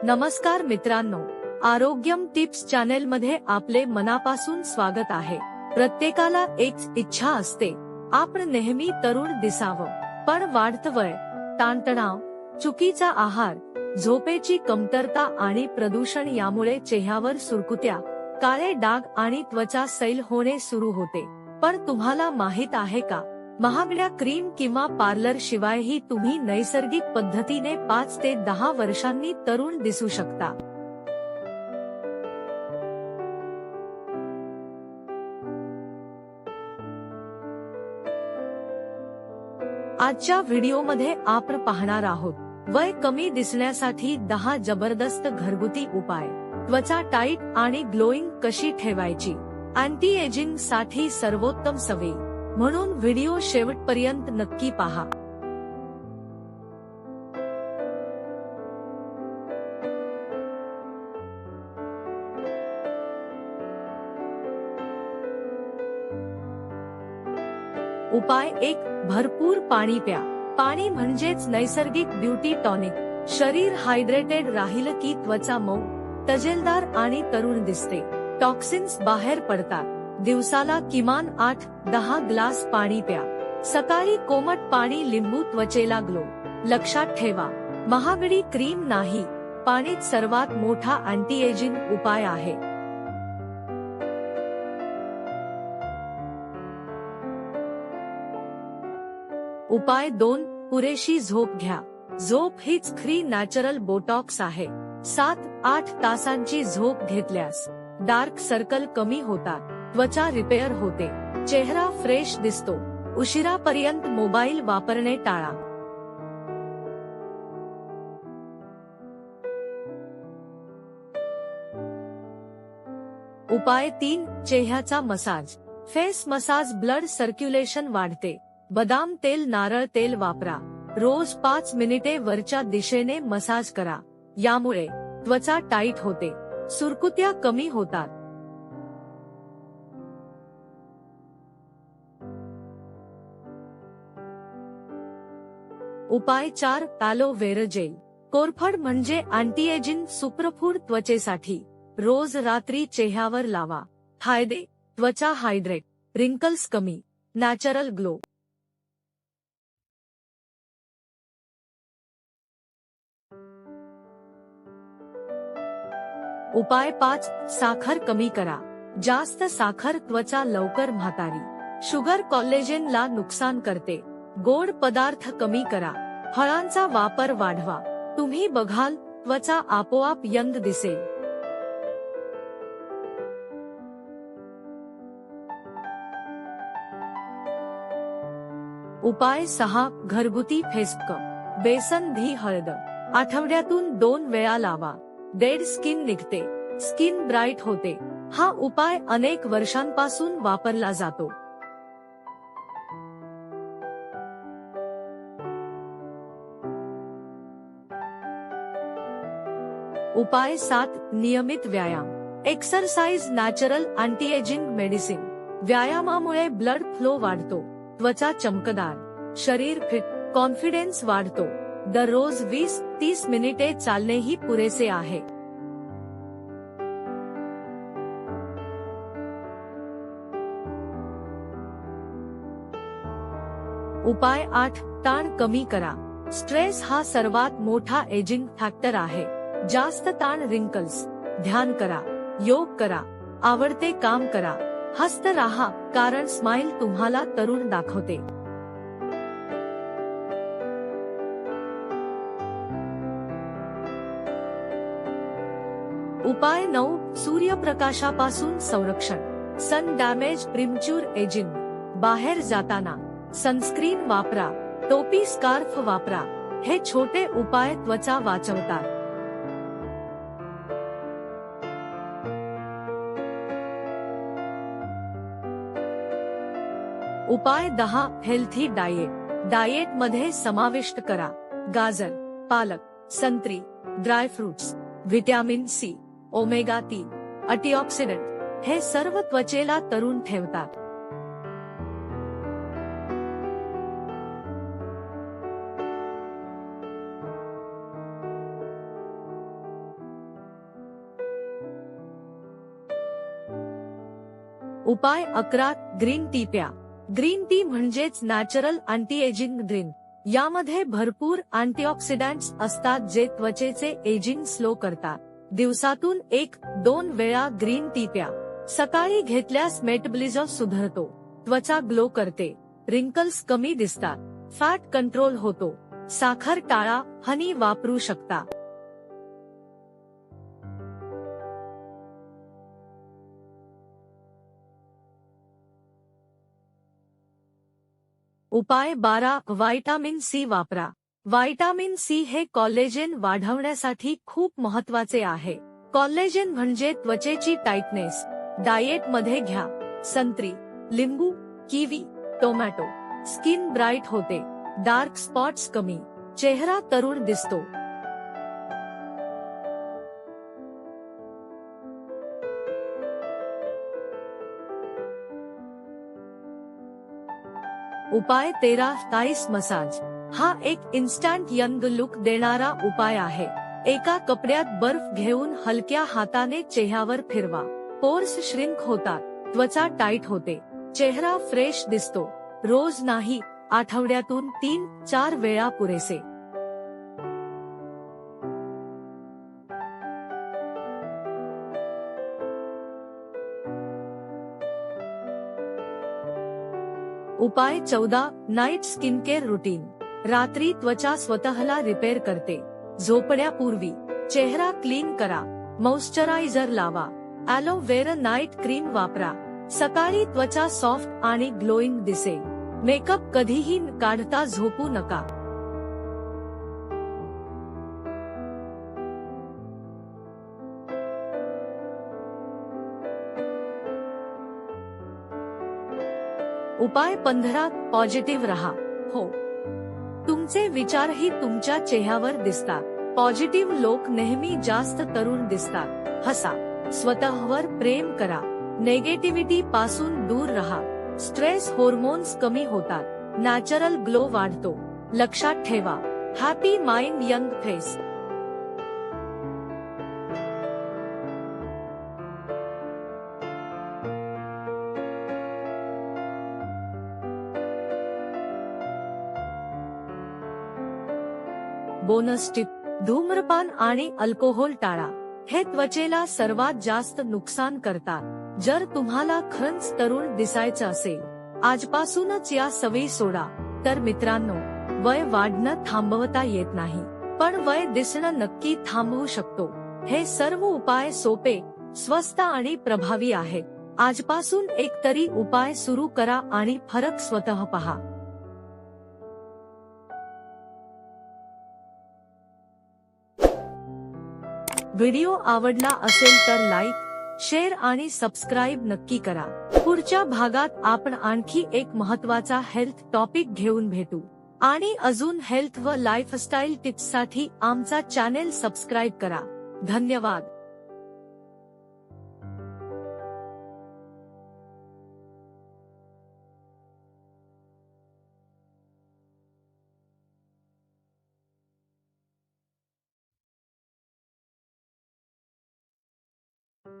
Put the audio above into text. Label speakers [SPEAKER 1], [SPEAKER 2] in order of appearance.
[SPEAKER 1] नमस्कार मित्रांनो, आरोग्यम tips channel मध्ये आपले मनापासून स्वागत आहे। प्रत्येकाला एक इच्छा असते, आपण नेहमी तरुण दिसावं, पण वाढतं वय, ताणतणाव, चुकीचा आहार, झोपेची कमतरता आणि प्रदूषण यामुळे चेहऱ्यावर सुरकुत्या, काळे डाग आणि त्वचा सैल होणे सुरू होते। पण तुम्हाला माहित आहे का, महागड्या क्रीम किंवा पार्लर शिवायही तुम्ही नैसर्गिक पद्धतीने 5 ते 10 वर्षांनी तरुण दिसू शकता। आजच्या व्हिडिओमध्ये आपण पाहणार आहोत वय कमी दिसण्यासाठी 10 जबरदस्त घरगुती उपाय, त्वचा टाईट आणि ग्लोईंग कशी ठेवायची, अँटी एजिंग साठी सर्वोत्तम सवयी, म्हणून व्हिडिओ शेवटपर्यंत नक्की पहा। उपाय 1, भरपूर पाणी प्या। पाणी म्हणजेच नैसर्गिक ब्युटी टॉनिक। शरीर हायड्रेटेड राहिलं की त्वचा मऊ, तजेलदार आणि तरुण दिसते, टॉक्सिन्स बाहेर पडतात। दिवसाला किमान 8-10 ग्लास पाणी प्या। सकाळी कोमट पाणी, लिंबू, त्वचेला ग्लो। लक्षात ठेवा, महागडी क्रीम नाही, पाणीच सर्वात मोठा अँटी एजिंग उपाय आहे। उपाय 2, पुरेशी झोप घ्या। झोप हीच खरी नॅचरल बोटॉक्स आहे। 7-8 तासांची झोप घेतल्यास डार्क सर्कल कमी होतात, त्वचा रिपेअर होते, चेहरा फ्रेश दिसतो। उशिरापर्यंत मोबाईल वापरणे टाळा। उपाय 3, चेहऱ्याचा massage. Face massage blood circulation वाढते। बदाम तेल, नारळ तेल वापरा। रोज 5 मिनिटे वरच्या दिशेने मसाज करा, यामुळे त्वचा टाईट होते, सुरकुत्या कमी होतात। उपाय 4, ॲलो व्हेरा जेल। कोरफड म्हणजे अँटी एजिंग सुपरफूड त्वचेसाठी। रोज रात्री चेहऱ्यावर लावा। फायदे: त्वचा हायड्रेट, रिंकल्स कमी, नॅचरल ग्लो। उपाय 5, साखर कमी करा। जास्त साखर त्वचा लवकर म्हातारी, शुगर कोलेजन ला नुकसान करते। गोड पदार्थ कमी करा, फळांचा वापर वाढवा, तुम्ही बघाल त्वचा आपोआप यंग दिसेल। उपाय 6, घरगुती फेसपॅक। बेसन, दही, हळद आठवड्यातून 2 वेळा लावा, डेड स्किन निघते, स्किन ब्राईट होते। हा उपाय अनेक वर्षांपासून वापरला जातो। उपाय 7, नियमित व्यायाम। Exercise natural anti ageing medicine. व्यायामामुळे ब्लड फ्लो वाढतो, त्वचा चमकदार, शरीर फिट, कॉन्फिडन्स वाढतो। दररोज 20-30 मिनिटे चालणेही पुरेसे आहे। उपाय 8, ताण कमी करा। स्ट्रेस हा सर्वात मोठा एजिंग फॅक्टर आहे। जास्त ताण, रिंकल्स। ध्यान करा, योग करा, आवडते काम करा, हसत राहा, कारण स्माइल तुम्हाला तरुण दाखवते। उपाय 9, सूर्यप्रकाशापासून संरक्षण। सन डॅमेज प्रीमच्युअर एजिंग। बाहेर जाताना सनस्क्रीन वापरा, टोपी, स्कार्फ वापरा, हे छोटे उपाय त्वचा वाचवतात। उपाय 10, हेल्थी डाएट। डाएट मध्ये समाविष्ट करा गाजर, पालक, संत्री, dry fruits, vitamin C, omega 3, antioxidant, हे सर्व त्वचेला तरुण ठेवतात। उपाय 11 ग्रीन टी प्या. ग्रीन टी म्हणजेच नॅचरल अँटी एजिंग ड्रिंक. यामध्ये भरपूर अँटीऑक्सिडंट्स असतात जे त्वचेचे एजिंग स्लो करतात. दिवसातून 1-2 वेळा ग्रीन टी प्या. सकाळी घेतल्यास मेटाबॉलिझम सुधारतो, त्वचा ग्लो करते, रिंकल्स कमी दिसतात, फॅट कंट्रोल होतो. साखर टाळा, हनी वापरू शकता. उपाय 12 व्हिटॅमिन सी वापरा. व्हिटॅमिन सी हे कोलेजन वाढवण्यासाठी खूप महत्वाचे आहे. कोलेजन म्हणजे त्वचेची टाइटनेस. डाएट मध्ये घ्या. संत्री, लिंबू, किवी, टोमॅटो. स्किन ब्राईट होते, डार्क स्पॉट्स कमी, चेहरा तरुण दिसतो. उपाय 13 थाईस मसाज. हा एक इन्स्टंट यंग लुक देणारा उपाय आहे. एका कपड्यात बर्फ घेऊन हलक्या हाताने चेहऱ्यावर फिरवा. पोर्स श्रिंक होतात, त्वचा टाईट होते, चेहरा फ्रेश दिसतो. रोज नाही, आठवड्यातून 3-4 वेळा पुरेसे. उपाय 14 नाईट स्किन केअर रुटीन. रात्री त्वचा स्वतःला रिपेअर करते. झोपण्यापूर्वी चेहरा क्लीन करा, मॉइश्चरायझर लावा, ॲलोवेरा नाईट क्रीम वापरा. सकाळी त्वचा सॉफ्ट आणि ग्लोईंग दिसेल. मेकअप कधीही न काढता झोपू नका. उपाय 15 पॉझिटिव्ह रहा. हो, तुमचे विचारही तुमच्या चेहऱ्यावर दिसतात. पॉझिटिव्ह लोक नेहमी जास्त तरुण दिसतात. हसा, स्वतःवर प्रेम करा, नेगेटिव्हिटी पासून दूर रहा. स्ट्रेस हार्मोन्स कमी होतात, नॅचरल ग्लो वाढतो. लक्षात ठेवा, happy mind young face. Bonus tip: धूम्रपान आणि अल्कोहोल टाळा. हे त्वचेला सर्वात जास्त नुकसान करतात. जर तुम्हाला खरंच तरुण दिसायचं असेल, आजपासूनच या सवयी सोडा. तर मित्रांनो, वय वाढणं थांबवता येत नाही, पण वय दिसणं नक्की थांबवू शकतो. हे सर्व उपाय सोपे, स्वस्त आणि प्रभावी आहेत. आजपासून एक तरी उपाय सुरू करा आणि फरक स्वतः पहा. व्हिडिओ आवडला असेल तर लाईक, शेअर आणि सबस्क्राईब नक्की करा. पुढच्या भागात आपण आणखी एक महत्त्वाचा हेल्थ टॉपिक घेऊन भेटू. आणि अजून हेल्थ व लाईफस्टाईल टिप्ससाठी आमचा चॅनेल सबस्क्राईब करा. धन्यवाद.